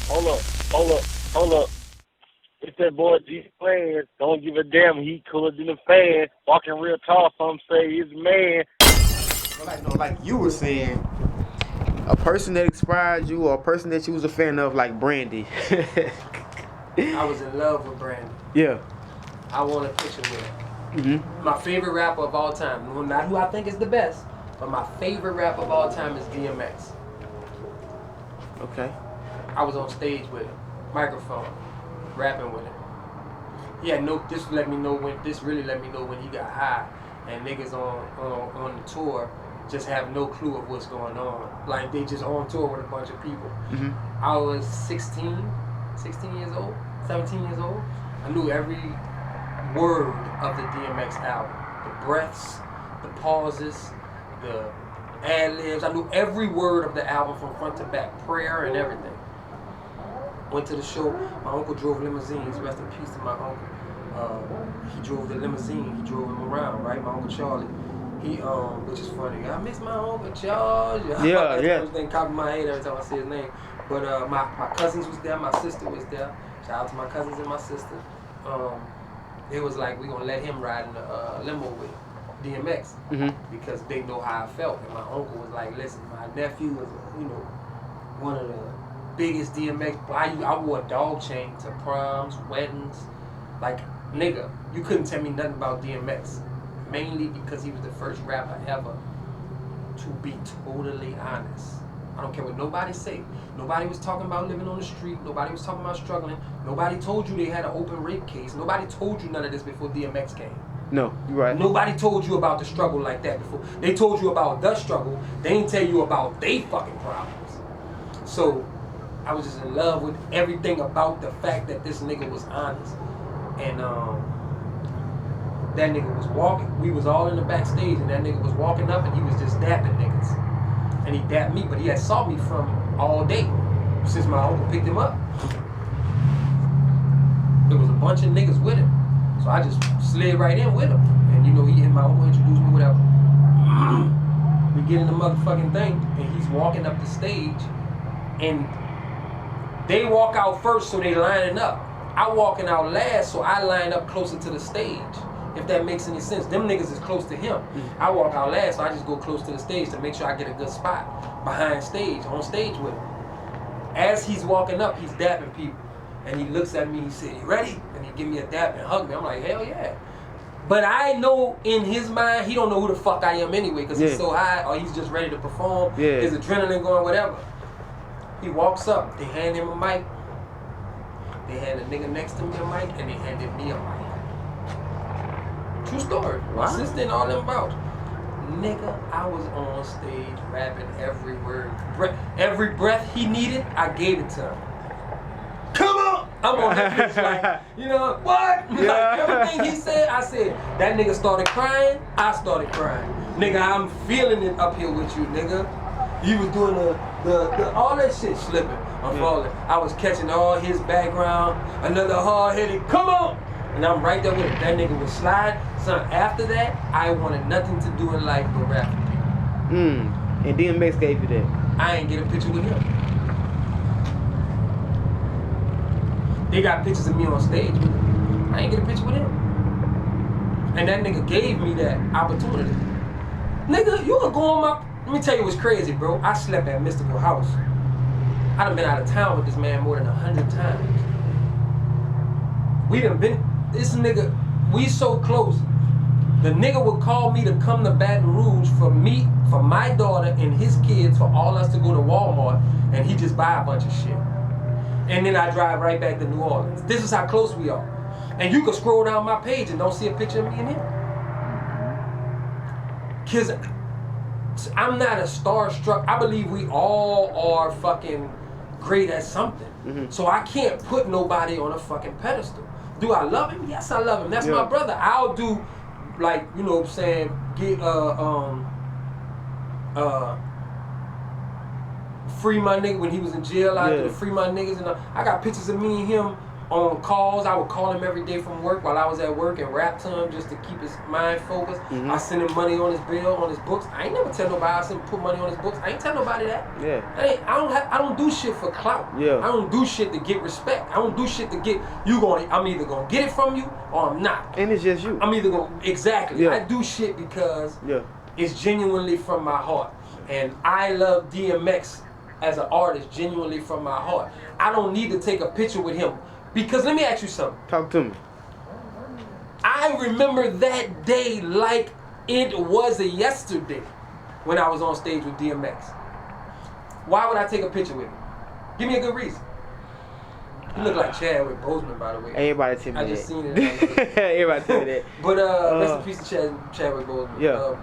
Hold up, hold up, hold up. It's that boy Changeofplanz. Don't give a damn. He cooler than a fan. Walking real tall. Some say he's a man. Like you were saying, a person that inspired you or a person that you was a fan of, like Brandy. I was in love with Brandy. Yeah. I want a picture with her. Mm-hmm. My favorite rapper of all time, not who I think is the best, but my favorite rapper of all time is DMX. Okay. I was on stage with him, microphone, rapping with him. He had this really let me know when he got high, and niggas on the tour just have no clue of what's going on. Like they just on tour with a bunch of people. Mm-hmm. I was 16 years old, 17 years old. I knew every word of the DMX album. The breaths, the pauses, the ad-libs. I knew every word of the album from front to back, prayer and everything. Went to the show. My uncle drove limousines. Rest in peace to my uncle. He drove the limousine. He drove him around, right? My uncle Charlie. He which is funny. I miss my uncle Charlie. Yeah, yeah. That's the top of my head every time I say his name. But my cousins was there. My sister was there. Shout out to my cousins and my sister. It was like we gonna let him ride in the limo with DMX because they know how I felt. And my uncle was like, "Listen, my nephew was, one of the biggest DMX. I wore a dog chain to proms, weddings. Like, nigga, you couldn't tell me nothing about DMX. Mainly because he was the first rapper ever to be totally honest. I don't care what nobody say. Nobody was talking about living on the street. Nobody was talking about struggling. Nobody told you they had an open rape case. Nobody told you none of this before DMX came. No, you're right. Nobody told you about the struggle like that before. They told you about the struggle. They didn't tell you about they fucking problems. So I was just in love with everything about the fact that this nigga was honest. And that nigga was walking. We was all in the backstage and that nigga was walking up and he was just dapping niggas. And he dapped me, but he had saw me from all day since my uncle picked him up. There was a bunch of niggas with him. So I just slid right in with him. And my uncle introduced me, whatever. We get in the motherfucking thing and he's walking up the stage and they walk out first so they lining up. I walking out last so I line up closer to the stage. If that makes any sense. Them niggas is close to him. I walk out last, so I just go close to the stage to make sure I get a good spot behind stage, on stage with him. As he's walking up, he's dapping people. And he looks at me, he said, "You ready?" And he give me a dap and hug me. I'm like, hell yeah. But I know in his mind, he don't know who the fuck I am anyway, because he's so high, or he's just ready to perform. Yeah. His adrenaline going, whatever. He walks up, they hand him a mic. They had a nigga next to me a mic, and they handed me a mic. True story. My sister and all them about. Nigga, I was on stage rapping every word. Every breath he needed, I gave it to him. Come on! I'm on that bitch like, what? Yeah. Like everything he said, I said. That nigga started crying, I started crying. Nigga, I'm feeling it up here with you, nigga. He was doing the all that shit slipping. I'm falling. I was catching all his background. Another hard-headed, come on! And I'm right there with him. That nigga would slide. Son, after that, I wanted nothing to do in life but rap for people. And DMX gave you that. I ain't get a picture with him. They got pictures of me on stage with him. I ain't get a picture with him. And that nigga gave me that opportunity. Nigga, you could go on my... Let me tell you what's crazy, bro. I slept at Mystical House. I done been out of town with this man more than 100 times. We done been... This nigga, we so close. The nigga would call me to come to Baton Rouge for me, for my daughter and his kids, for all us to go to Walmart, and he just buy a bunch of shit. And then I drive right back to New Orleans. This is how close we are. And you can scroll down my page and don't see a picture of me and him. Cause I'm not a starstruck. I believe we all are fucking great at something. So I can't put nobody on a fucking pedestal. Do I love him? Yes, I love him. That's my brother. I'll do, like, you know what I'm saying, get free my nigga when he was in jail. I did free my niggas, and I got pictures of me and him on calls. I would call him every day from work while I was at work and rap to him just to keep his mind focused. I send him money on his bill, on his books. I ain't never tell nobody I send put money on his books. I ain't tell nobody that. Yeah. I don't do shit for clout. Yeah. I don't do shit to get respect. I don't do shit to get I'm either gonna get it from you or I'm not. And it's just you. I'm either gonna exactly. Yeah. I do shit because Yeah. it's genuinely from my heart. And I love DMX as an artist genuinely from my heart. I don't need to take a picture with him. Because let me ask you something. Talk to me. I remember that day like it was a yesterday when I was on stage with DMX. Why would I take a picture with him? Give me a good reason. You look like Chadwick Boseman, by the way. Everybody tell me I that. just seen it. Everybody tell me that. But rest in peace to Chadwick Boseman. Yeah.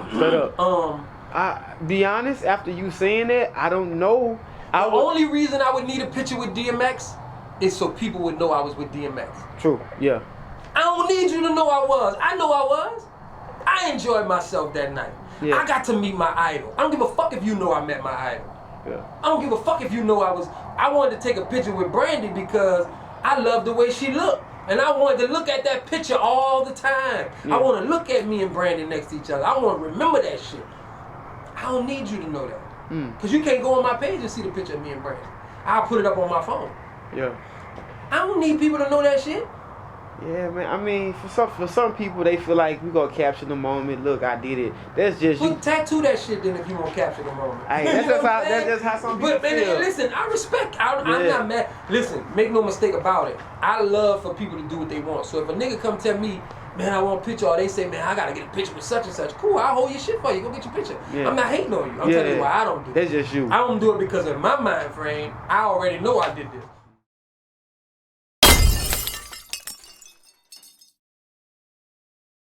Straight up. I be honest, after you saying that, I don't know. The only reason I would need a picture with DMX is so people would know I was with DMX. True, yeah. I don't need you to know I was. I know I was. I enjoyed myself that night. Yeah. I got to meet my idol. I don't give a fuck if you know I met my idol. Yeah. I don't give a fuck if you know I wanted to take a picture with Brandy because I love the way she looked. And I wanted to look at that picture all the time. Yeah. I want to look at me and Brandy next to each other. I want to remember that shit. I don't need you to know that. Because you can't go on my page and see the picture of me and Brandy. I'll put it up on my phone. Yeah. I don't need people to know that shit. Yeah, man. I mean, for some people, they feel like we gonna capture the moment. Look, I did it. That's just you. Tattoo that shit then if you want to capture the moment. Hey, that's just how some people But man, feel. listen, I respect. I'm not mad. Listen, make no mistake about it. I love for people to do what they want. So if a nigga come tell me, man, I want a picture, or they say, man, I gotta get a picture with such and such. Cool, I'll hold your shit for you. Go get your picture. Yeah. I'm not hating on you. I'm telling you why I don't do it. That's just you. I don't do it because in my mind frame, I already know I did this.